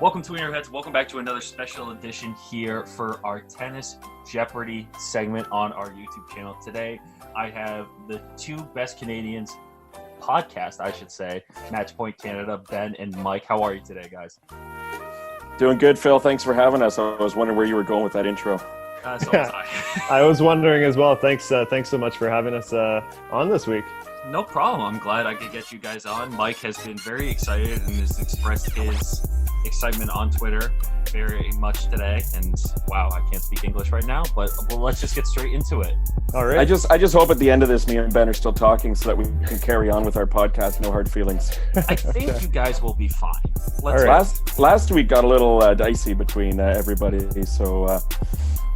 Welcome to Tweener Heads. Welcome back to another special edition here for our Tennis Jeopardy segment on our YouTube channel. Today, I have the two best Canadians podcast, I should say, Match Point Canada, Ben and Mike. How are you today, guys? Doing good, Phil. Thanks for having us. I was wondering where you were going with that intro. So was I. I was wondering as well. Thanks so much for having us on this week. No problem. I'm glad I could get you guys on. Mike has been very excited and has expressed his excitement on Twitter very much today. And wow, I can't speak English right now, but let's just get straight into it. All right. I just hope at the end of this, me and Ben are still talking so that we can carry on with our podcast. No hard feelings. I think you guys will be fine. Last week got a little dicey between everybody, so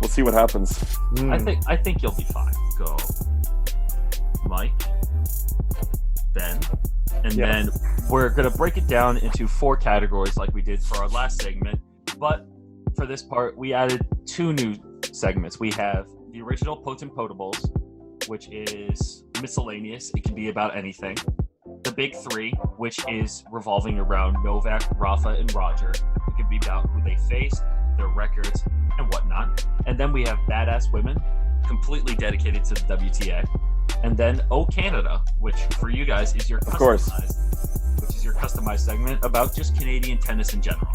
we'll see what happens. I think you'll be fine. Go, Mike, Ben, and then we're going to break it down into four categories like we did for our last segment. But for this part, we added two new segments. We have the original Potent Potables, which is miscellaneous. It can be about anything. The Big Three, which is revolving around Novak, Rafa, and Roger. It could be about who they faced, their records, and whatnot. And then we have Badass Women, completely dedicated to the WTA. And then Canada, which for you guys is your customized segment about just Canadian tennis in general.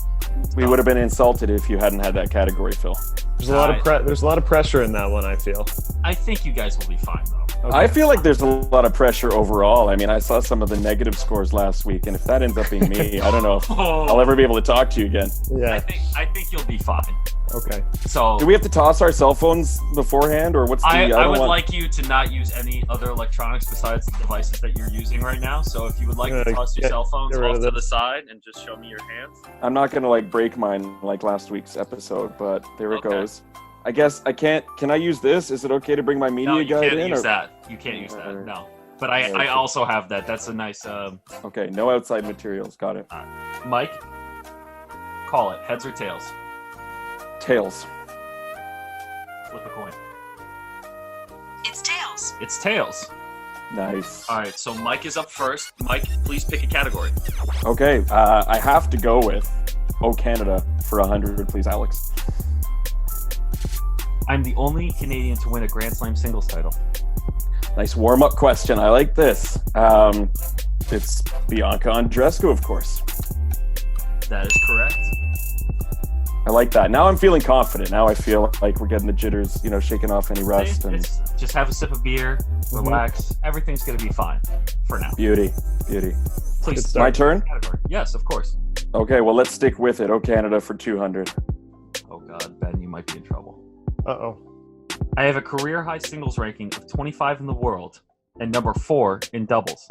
We would have been insulted if you hadn't had that category, Phil. There's a lot of pressure in that one, I feel. I think you guys will be fine, though. Okay. I feel like there's a lot of pressure overall. I mean, I saw some of the negative scores last week, and if that ends up being me, I don't know if I'll ever be able to talk to you again. Yeah. I think you'll be fine. Okay. So do we have to toss our cell phones beforehand, or what's the? I would like you to not use any other electronics besides the devices that you're using right now. So if you would like to toss your cell phones off to the side and just show me your hands. I'm not going to break mine like last week's episode, but there it goes. I guess I can't. Can I use this? Is it okay to bring my media guide in? No, you can't use that. You can't use that. No. But I also have that. That's a nice. Okay, no outside materials. Got it. Mike, call it heads or tails. Tails. Flip a coin. It's tails. It's tails. Nice. All right, so Mike is up first. Mike, please pick a category. Okay, I have to go with Canada for 100, please, Alex. I'm the only Canadian to win a Grand Slam singles title. Nice warm-up question. I like this. It's Bianca Andreescu, of course. That is correct. I like that. Now I'm feeling confident. Now I feel like we're getting the jitters, shaking off any rust. Just have a sip of beer, relax. Everything's going to be fine for now. Beauty. Please. My turn? Yes, of course. Okay, well, let's stick with it. Canada for 200. Oh, God, Ben, you might be in trouble. Uh-oh. I have a career high singles ranking of 25 in the world and number 4 in doubles.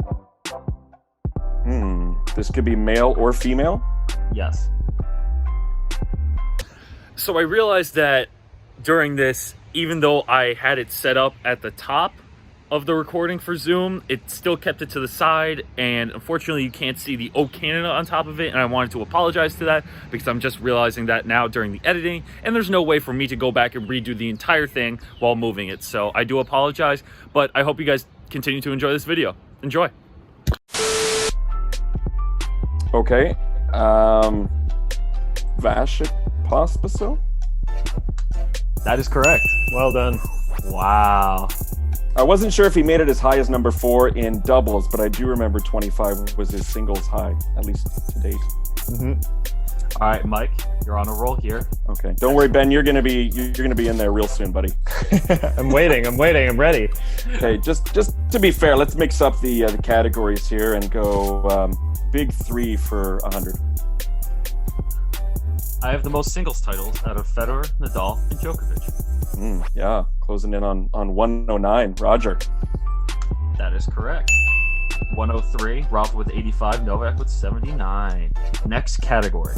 This could be male or female? Yes. So I realized that during this, even though I had it set up at the top of the recording for Zoom, it still kept it to the side, and unfortunately you can't see the Canada on top of it, and I wanted to apologize to that because I'm just realizing that now during the editing, and there's no way for me to go back and redo the entire thing while moving it. So I do apologize, but I hope you guys continue to enjoy this video. Enjoy. Okay. Vasek Pospisil? That is correct. Well done. Wow. I wasn't sure if he made it as high as number 4 in doubles, but I do remember 25 was his singles high, at least to date. All right, Mike, you're on a roll here. Okay. Don't worry, Ben. You're gonna be in there real soon, buddy. I'm waiting. I'm ready. Okay. Just to be fair, let's mix up the categories here and go Big Three for 100. I have the most singles titles out of Federer, Nadal, and Djokovic. Yeah, closing in on 109. Roger. That is correct. 103, Rafa with 85, Novak with 79. Next category.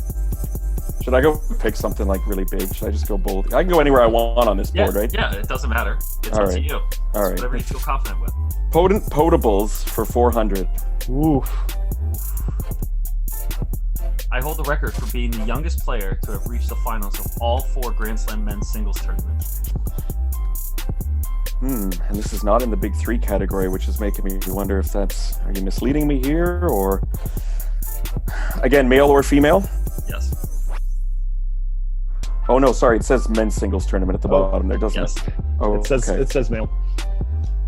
Should I go pick something really big? Should I just go bold? I can go ananywhere I want on this board, right? Yeah, it doesn't matter. It's up to you. All right. Whatever you feel confident with. Potent Potables for 400. Oof. I hold the record for being the youngest player to have reached the finals of all 4 Grand Slam men's singles tournaments. And this is not in the Big Three category, which is making me wonder if that's... Are you misleading me here, or... Again, male or female? Yes. Oh no, sorry. It says men's singles tournament at the bottom there, doesn't Yes. it? Oh, It says male.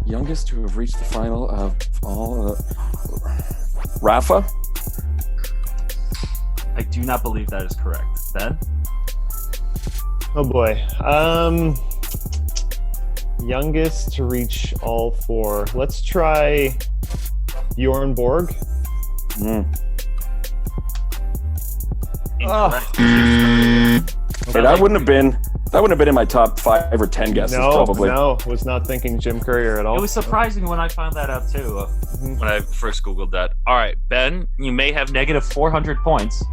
Youngest to have reached the final of all. Rafa. I do not believe that is correct. Ben? Oh boy. Youngest to reach all four. Let's try Bjorn Borg. Incorrect. Hey, that wouldn't have been in my top 5 or 10 guesses, probably. No, was not thinking Jim Courier at all. It was surprising when I found that out too. When I first Googled that. All right, Ben, you may have negative 400 points,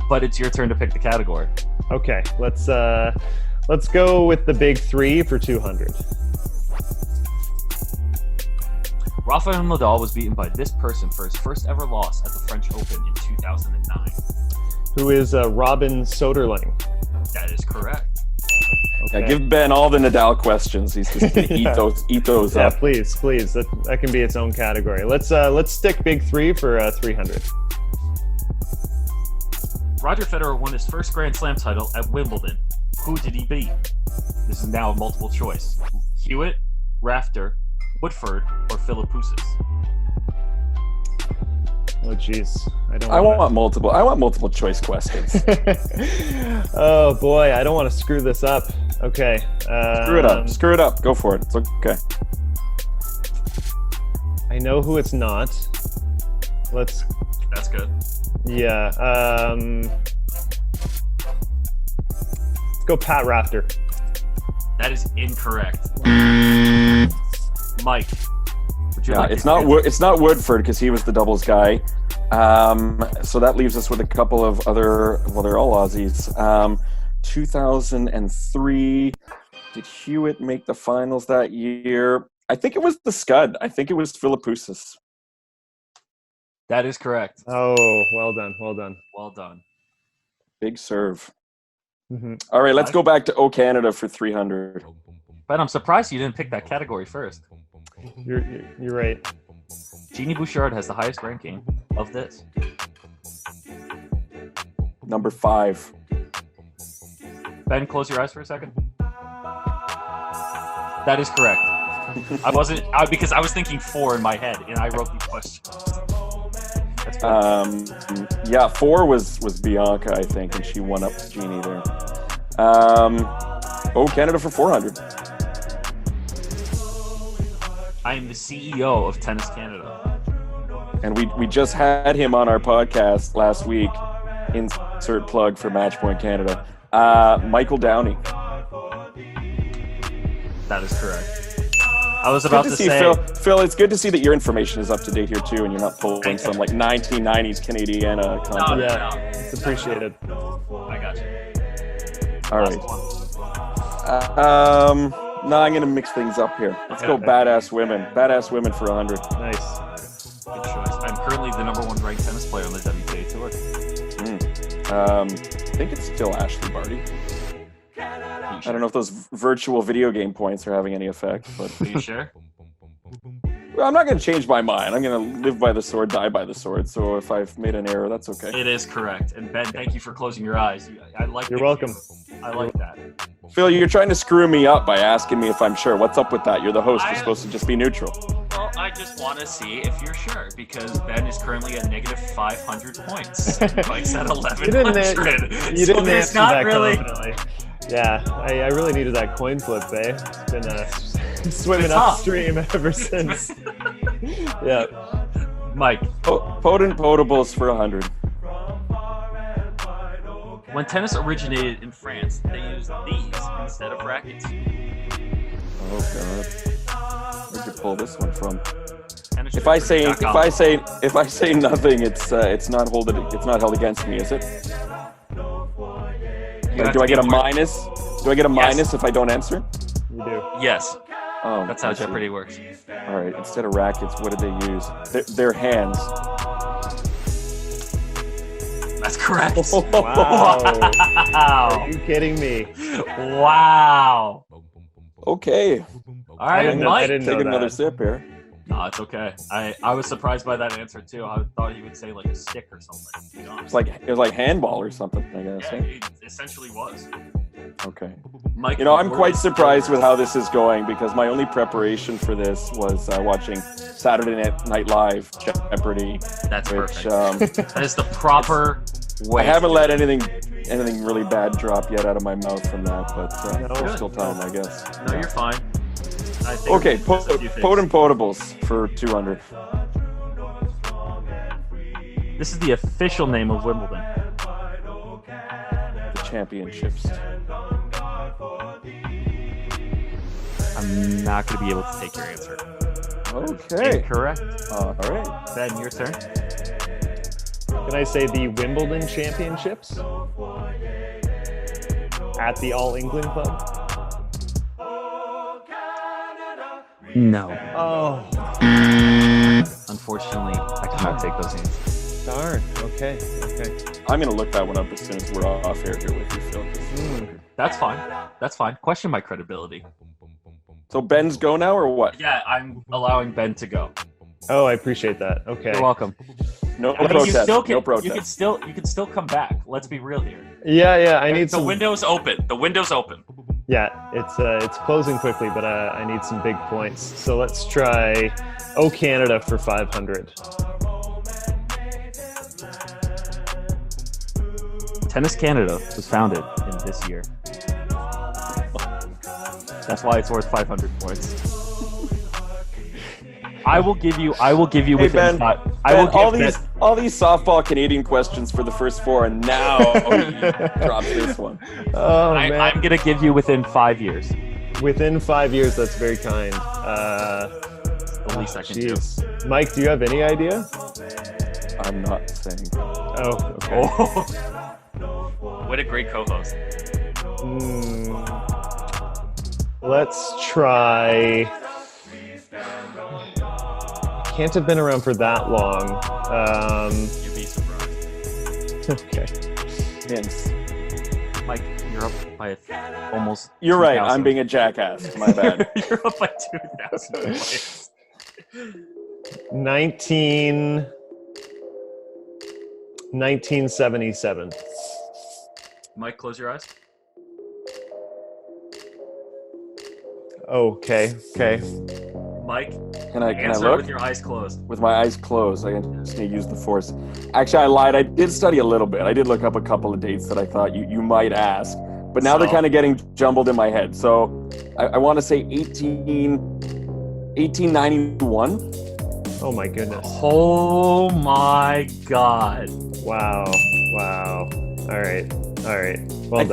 but it's your turn to pick the category. Okay, let's go with the big 3 for 200. Rafael Nadal was beaten by this person for his first ever loss at the French Open in 2009. Who is Robin Soderling? That is correct. Okay. Yeah, give Ben all the Nadal questions. He's just gonna eat those Yeah, up. please. That can be its own category. Let's stick big 3 for 300. Roger Federer won his first Grand Slam title at Wimbledon. Who did he beat? This is now a multiple choice. Hewitt, Rafter, Woodford, or Philippoussis? Oh jeez, I want multiple choice questions. Oh boy, I don't want to screw this up. Okay. Screw it up. Go for it. It's okay. I know who it's not. Let's. That's good. Yeah. Let's go Pat Rafter. That is incorrect. Mike, would you Yeah, like it's to not Woodford because he was the doubles guy. So that leaves us with a couple of other. Well, they're all Aussies. 2003. Did Hewitt make the finals that year? I think it was the Scud. I think it was Philippoussis. That is correct. Oh, well done. Well done. Big serve. Mm-hmm. All right, let's go back to O Canada for 300. But I'm surprised you didn't pick that category first. You're right. Jeannie Bouchard has the highest ranking of this. Number 5. Ben, close your eyes for a second. That is correct. Because I was thinking 4 in my head, and I wrote the question. That's good. Yeah, 4 was Bianca, I think, and she won up to Jeannie there. Canada for 400. I am the CEO of Tennis Canada. And we just had him on our podcast last week. Insert plug for Matchpoint Canada. Michael Downey. That is correct. I was about to say, Phil, it's good to see that your information is up to date here too, and you're not pulling some like 1990s Canadian content. Yeah, it's appreciated. I got you. All right. Now I'm gonna mix things up here. Let's go badass women. Badass women for 100. Nice. Good choice. I'm currently the #1 ranked tennis player on the WTA Tour. I think it's still Ashley Barty. I don't know if those virtual video game points are having any effect, but Are you sure? well, I'm not going to change my mind. I'm going to live by the sword, die by the sword. So if I've made an error, that's okay. It is correct. And Ben, thank you for closing your eyes. I like. You're welcome. I like that. Phil, you're trying to screw me up by asking me if I'm sure. What's up with that? You're the host. You're supposed to just be neutral. Well, I just want to see if you're sure because Ben is currently at negative 500 points. Mike's at 1100. You didn't there's answer not that really. confidently. Yeah, I really needed that coin flip, eh? It's been swimming It's tough. upstream ever since. Yeah. Mike, Potent potables for 100. when tennis originated in France, they used these instead of rackets. Oh God. Where'd you pull this one from? If TennisJeopardy.com. I say nothing, it's not held against me, is it? Do I get a minus? Do I get a minus if I don't answer? You do. Yes, Oh, that's how I see. Jeopardy works. All right. Instead of rackets, what did they use? Their hands. That's correct. Wow. Wow. Are you kidding me? Wow. Okay. All right, I Mike. didn't know Take that. another sip here. No, it's okay. I was surprised by that answer too. I thought he would say like a stick or something. To be honest. It was like handball or something, I guess. Yeah, it essentially was. Okay. Mike, I'm quite surprised with how this is going because my only preparation for this was watching Saturday Night Live Jeopardy. That's which, perfect. That is the proper way. I haven't let anything really bad drop yet out of my mouth from that, but there's still time, I guess. No, you're fine. I think Okay, Potent Potables for 200. This is the official name of Wimbledon. The championships. I'm not going to be able to take your answer. Okay. Incorrect. All right. Ben, your turn. Can I say the Wimbledon Championships at the All England Club? No. Oh, Unfortunately, I cannot take those answers. darn. Okay. I'm going to look that one up as soon as we're off air here with you, Phil. That's fine. That's fine. Question my credibility. So Ben's go now or what? Yeah, I'm allowing Ben to go. Oh, I appreciate that. Okay. You're welcome. No I mean, protest. you No protest. You can still come back. Let's be real here. Yeah. I need The some. window's open. The window's open. Yeah, it's closing quickly, but I need some big points. So let's try Canada for 500. Tennis Canada was founded in this year. That's why it's worth 500 points. I will give you Hey within Ben, five. all these softball Canadian questions for the first four, and now he drops this one. Oh man! I'm gonna give you within 5 years. Within 5 years, that's very kind. The least I can do. Jeez, Mike, do you have any idea? I'm not saying. Oh, okay. Oh. What a great co-host. Let's try. Can't have been around for that long. You'd be surprised. Okay. Hints. Mike, you're up by almost. You're right. 2,000. I'm being a jackass. My bad. You're up by 2,000 points. 1977. Mike, close your eyes. Okay. Mike, Can I answer look? with your eyes closed. With my eyes closed, I just need to use the force. Actually, I lied. I did study a little bit. I did look up a couple of dates that I thought you might ask, but now they're kind of getting jumbled in my head. So I want to say 1891. Oh my goodness. Oh my God. Wow. All right. Well I done.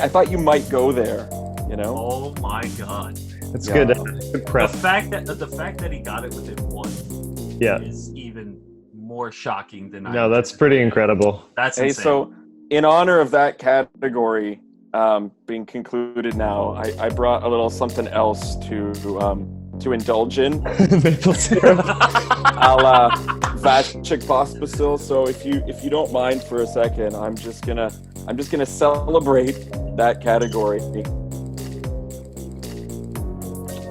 thought you might go there. You know. Oh my God. It's Yeah. good. Good prep. The fact that he got it within one Yeah. is even more shocking than I. No, that's pretty incredible. That's Hey, insane. so in honor of that category being concluded now, I brought a little something else to indulge in, Maple syrup. a la Vasek Pospisil. So if you don't mind for a second, I'm just gonna celebrate that category.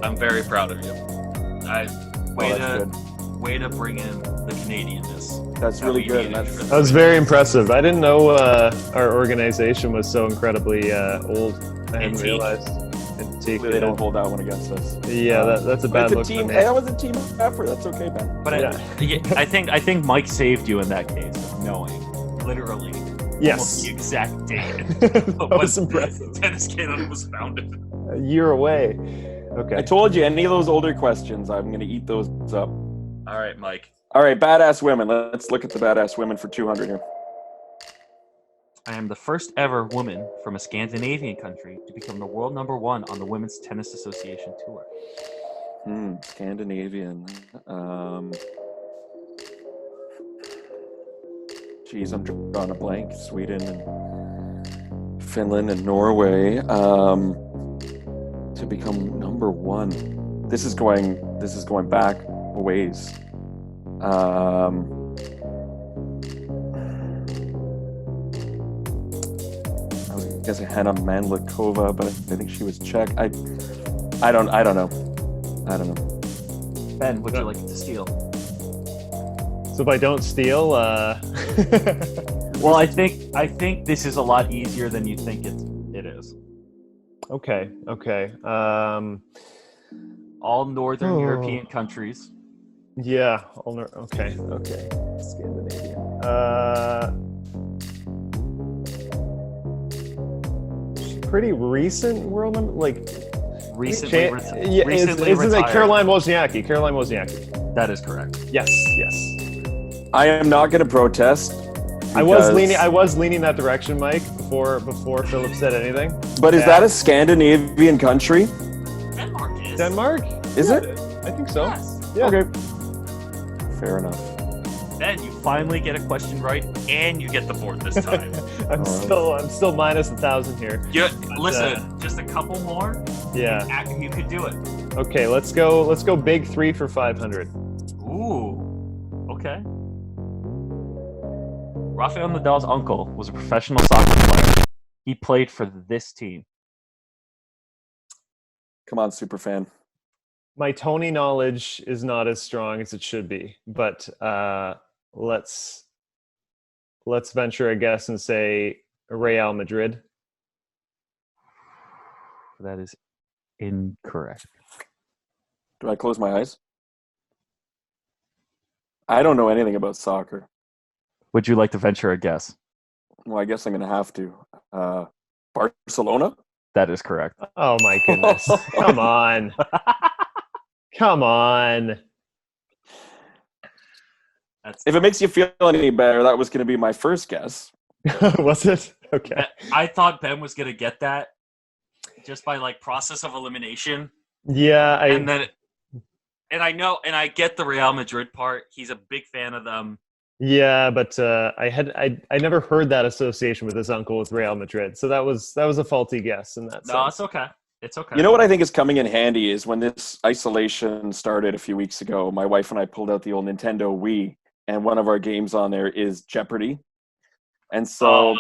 I'm very proud of you. Way that's to bring in the Canadianness. That's that really we good. needed That's for That was very impressive. I didn't know our organization was so incredibly old. I hadn't Antique. realized. Antique. They don't hold that one against us. Yeah, that's a But bad it's a look team. for me. That was a team effort. That's okay, Ben. But I think Mike saved you in that case, knowing literally Yes. almost the exact date That was impressive. Tennis Canada was founded. A year away. Okay. I told you, any of those older questions, I'm going to eat those up. All right, Mike. All right, badass women. Let's look at the badass women for 200 here. I am the first ever woman from a Scandinavian country to become the world number one on the Women's Tennis Association Tour. Scandinavian. Geez, I'm drawing a blank. Sweden and Finland and Norway. To become number one. This is going back a ways. I was guessing Hanna Mandlikova, but I think she was Czech. I don't know. Ben, would you like to steal? So if I don't steal, Well, I think this is a lot easier than you think it is. Okay. All Northern European countries. Yeah. Okay. Scandinavian. Pretty recent world number, like Recently recently retired. like Caroline Wozniacki. That is correct. Yes. I am not going to protest. I was leaning that direction, Mike, before Philip said anything. But is that a Scandinavian country? Denmark is. Denmark? Is it? I think so. Yes. Yeah. Okay. Fair enough. Ben, you finally get a question right, and you get the board this time. I'm still minus 1,000 here. Listen, just a couple more. Yeah. You could do it. Okay, let's go big 3 for 500. Ooh. Okay. Rafael Nadal's uncle was a professional soccer player. He played for this team. Come on, super fan. My Tony knowledge is not as strong as it should be, but let's venture a guess and say Real Madrid. That is incorrect. Do I close my eyes? I don't know anything about soccer. Would you like to venture a guess? Well, I guess I'm going to have to. Barcelona? That is correct. Oh my goodness. Come on. Come on. If it makes you feel any better, that was going to be my first guess. Was it? Okay. I thought Ben was going to get that just by like process of elimination. Yeah. I get the Real Madrid part. He's a big fan of them. Yeah, but I never heard that association with his uncle with Real Madrid. So that was a faulty guess in that sense. No, it's okay. It's okay. You know what I think is coming in handy is when this isolation started a few weeks ago, my wife and I pulled out the old Nintendo Wii, and one of our games on there is Jeopardy. And so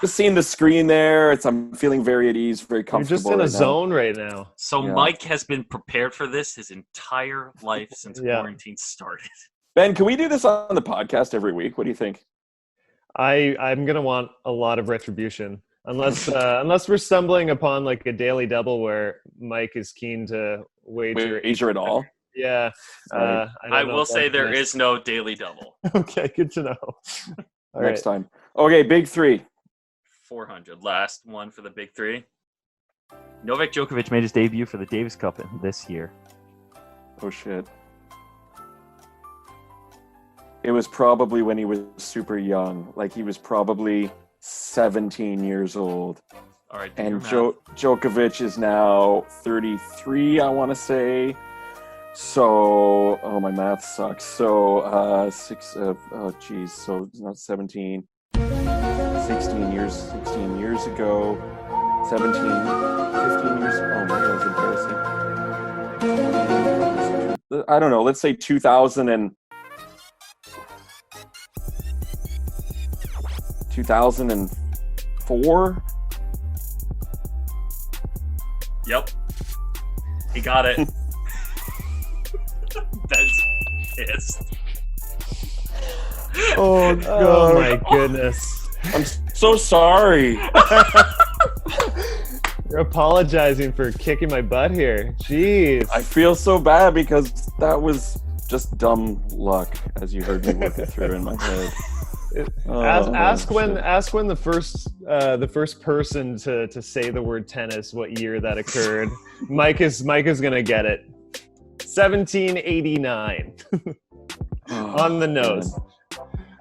just seeing the screen there, I'm feeling very at ease, very comfortable. You're just in a zone right now. So yeah. Mike has been prepared for this his entire life since quarantine started. Ben, can we do this on the podcast every week? What do you think? I'm gonna want a lot of retribution, unless we're stumbling upon like a daily double where Mike is keen to wager it all. Yeah, I will say there is no daily double. Okay, good to know. All Next time. Okay, big 3. 400. Last one for the big 3. Novak Djokovic made his debut for the Davis Cup this year. Oh shit. It was probably when he was super young. Like he was probably 17 years old. All right. And Djokovic is now 33, I want to say. So, my math sucks. So, so it's not 17. 16 years ago. 17, 15 years. Oh my God, that's embarrassing. I don't know. Let's say 2004. Yep. He got it. Ben's pissed. Oh, God. Oh my goodness. I'm so sorry. You're apologizing for kicking my butt here. Jeez. I feel so bad because that was just dumb luck, as you heard me work it through in my head. Ask when the first person to say the word tennis, what year that occurred. Mike is gonna get it. 1789. On the nose.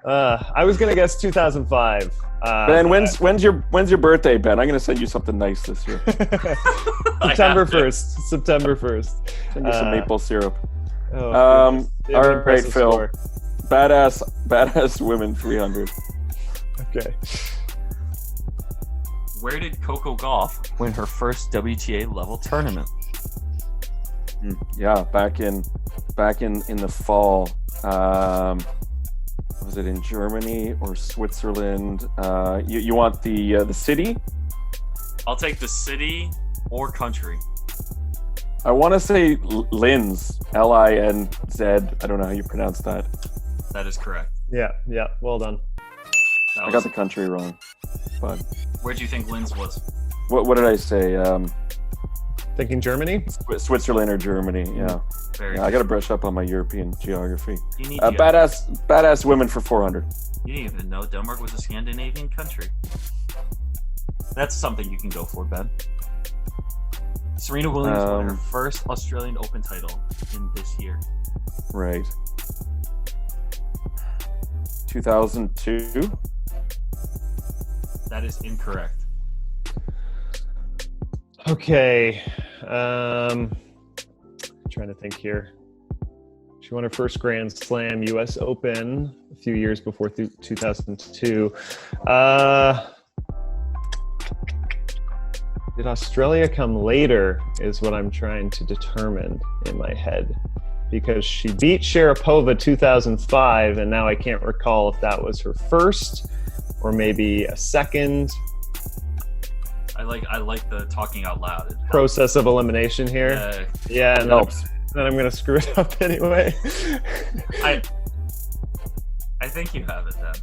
I was gonna guess 2005. Ben, when's your birthday, Ben? I'm gonna send you something nice this year. September 1st. September 1st. Send you some maple syrup. All right, Phil. Score. Badass women 300. Okay. Where did Coco Gauff win her first WTA level tournament? Yeah, back in the fall. Was it in Germany or Switzerland? You want the city? I'll take the city or country. I want to say Linz, Linz. I don't know how you pronounce that. That is correct. Yeah, well done. I got the country wrong. But Where do you think Linz was? what did I say? Thinking Germany? Switzerland or Germany? Yeah. Very I got to brush up on my European geography. You need Badass women for 400. You didn't even know Denmark was a Scandinavian country. That's something you can go for, Ben. Serena Williams won her first Australian Open title in this year. Right. 2002? That is incorrect. Okay. Trying to think here. She won her first Grand Slam US Open a few years before 2002. Did Australia come later is what I'm trying to determine in my head. Because she beat Sharapova 2005, and now I can't recall if that was her first or maybe a second. I like the talking out loud. Process of elimination here. Yeah, and then I'm going to screw it up anyway. I think you have it then.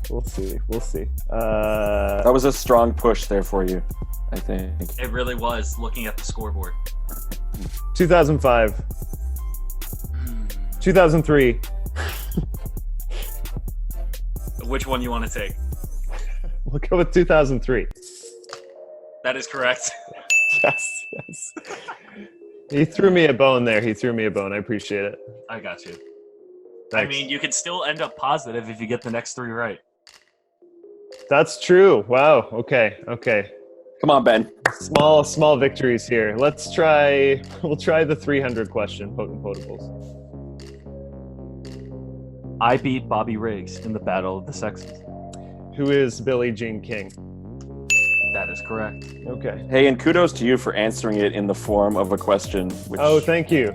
We'll see. That was a strong push there for you, I think. It really was, looking at the scoreboard. 2005. 2003. Which one you want to take? We'll go with 2003. That is correct. Yes. He threw me a bone there. I appreciate it. I got you. Thanks. I mean, you can still end up positive if you get the next 3 right. That's true. Wow. Okay. Come on, Ben. Small victories here. We'll try the 300 question, Potent Potables. I beat Bobby Riggs in the Battle of the Sexes. Who is Billie Jean King? That is correct. Okay. Hey, and kudos to you for answering it in the form of a question. Which Thank you.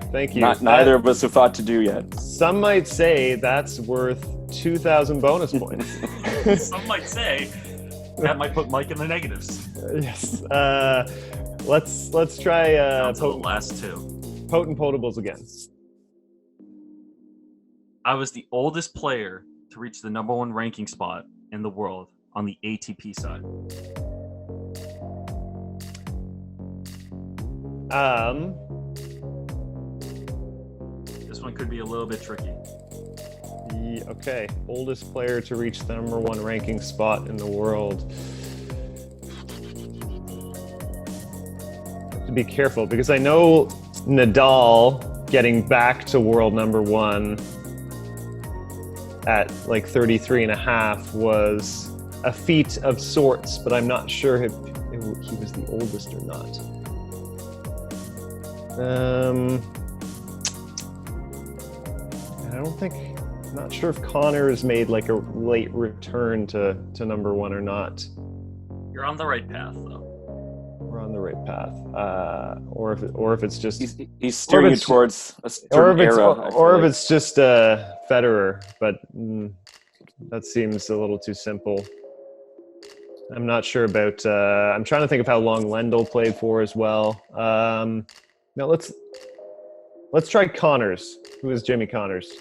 Neither of us have thought to do yet. Some might say that's worth 2,000 bonus points. Some might say that might put Mike in the negatives. Yes. Let's try Down to the last 2. Potent Potables again. I was the oldest player to reach the #1 ranking spot in the world on the ATP side. This one could be a little bit tricky. Okay, oldest player to reach the #1 ranking spot in the world. I have to be careful because I know Nadal getting back to world #1 at like 33 and a half was a feat of sorts, but I'm not sure if he was the oldest or not. I'm not sure if Connors made like a late return to #1 or not. You're on the right path, though. We're on the right path. Or if it's just he's steering you towards a certain era. Or if it's just Federer, but that seems a little too simple. I'm not sure about. I'm trying to think of how long Lendl played for as well. Now let's try Connors. Who is Jimmy Connors?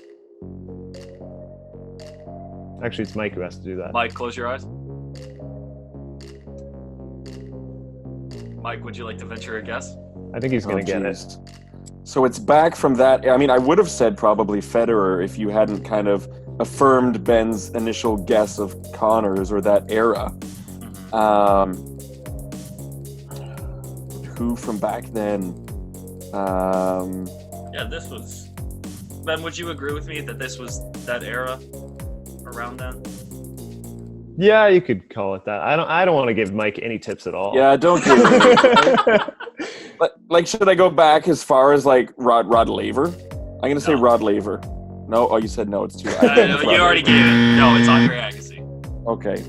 Actually, it's Mike who has to do that. Mike, close your eyes. Mike, would you like to venture a guess? I think he's going to get it. So it's back from that. I mean, I would have said probably Federer if you hadn't kind of affirmed Ben's initial guess of Connors or that era. Who from back then? Yeah, this was... Ben, would you agree with me that this was that era around then? Yeah, you could call it that. I don't want to give Mike any tips at all. Yeah, don't give me. Like, should I go back as far as like Rod Laver? I'm gonna say Rod Laver. No, you said no. It's too. You already gave it. No, it's Andre Agassi. Okay.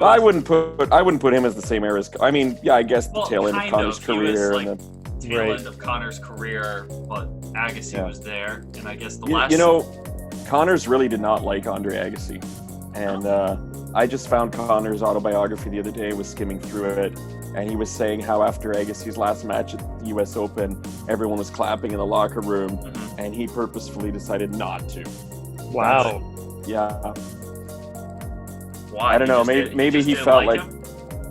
I wouldn't put him as the same era as. I mean, yeah, I guess the tail end of Connor's career. He was, tail end of Connor's career, but Agassi was there, and I guess the last. Connors really did not like Andre Agassi, and I just found Connor's autobiography the other day, was skimming through it, and he was saying how after Agassi's last match at the US Open, everyone was clapping in the locker room, and he purposefully decided not to. Wow. Yeah. Why? I don't know. Maybe he felt like. him?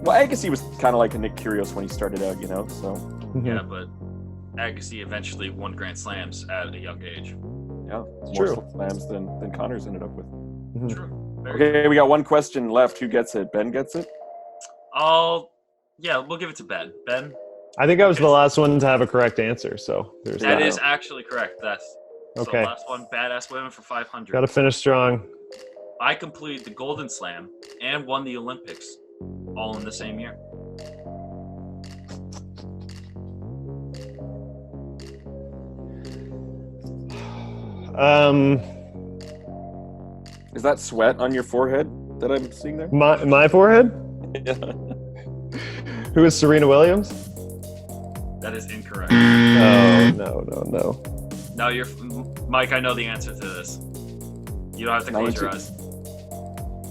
Well, Agassi was kind of like a Nick Kyrgios when he started out, you know. So. Yeah, but Agassi eventually won Grand Slams at a young age. Yeah, True. more slams than Connor's ended up with. True. Okay, we got one question left. Who gets it? Ben gets it? Yeah, we'll give it to Ben. Ben? I think I was the last one to have a correct answer, so there's That that. is actually correct. That's Okay. So last one, Badass Women for 500. Got to finish strong. I completed the Golden Slam and won the Olympics all in the same year. Is that sweat on your forehead that I'm seeing there? My forehead? Yeah. Who is Serena Williams? That is incorrect. No. No, you're Mike. I know the answer to this. You don't have to close your eyes.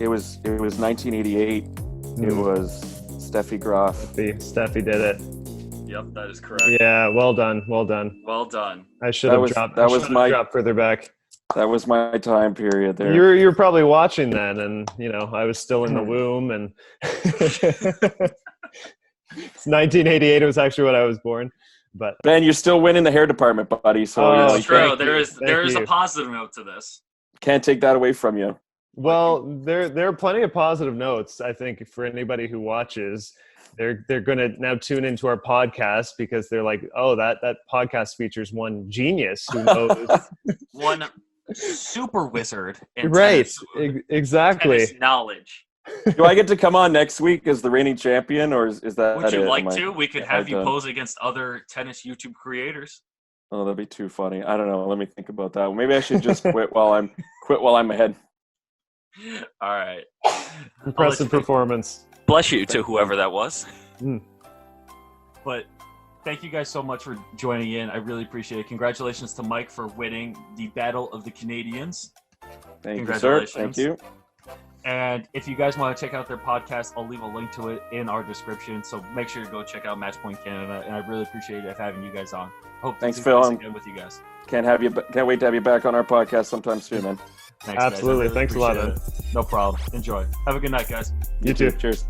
It was 1988. It was Steffi Graff. Steffi did it. Yep, that is correct. Yeah, well done. Well done. I should have dropped. Dropped further back. That was my time period there. You're probably watching then, and I was still in the womb, and it's 1988. It was actually when I was born. But Ben, you're still winning the hair department, buddy. So That's true. There is a positive note to this. Can't take that away from you. Well, there are plenty of positive notes. I think for anybody who watches, they're going to now tune into our podcast because they're like, oh, that podcast features one genius who knows one super wizard. In right? Tennis, exactly. Tennis knowledge. Do I get to come on next week as the reigning champion, or is that? Would you it? like to? We could have you pose against other tennis YouTube creators. Oh, that'd be too funny. I don't know. Let me think about that. Maybe I should just quit while I'm ahead. All right. Impressive performance. Bless you to whoever that was. But thank you guys so much for joining in. I really appreciate it. Congratulations to Mike for winning the Battle of the Canadians. Thank you, sir. Thank you. And if you guys want to check out their podcast, I'll leave a link to it in our description. So make sure to go check out Matchpoint Canada. And I really appreciate having you guys on. Hope Thanks, to do Phil. this again with you guys. Can't wait to have you back on our podcast sometime soon, man. Thanks, absolutely. Guys. Really Thanks a lot, man. No problem. Enjoy. Have a good night, guys. You too. Cheers.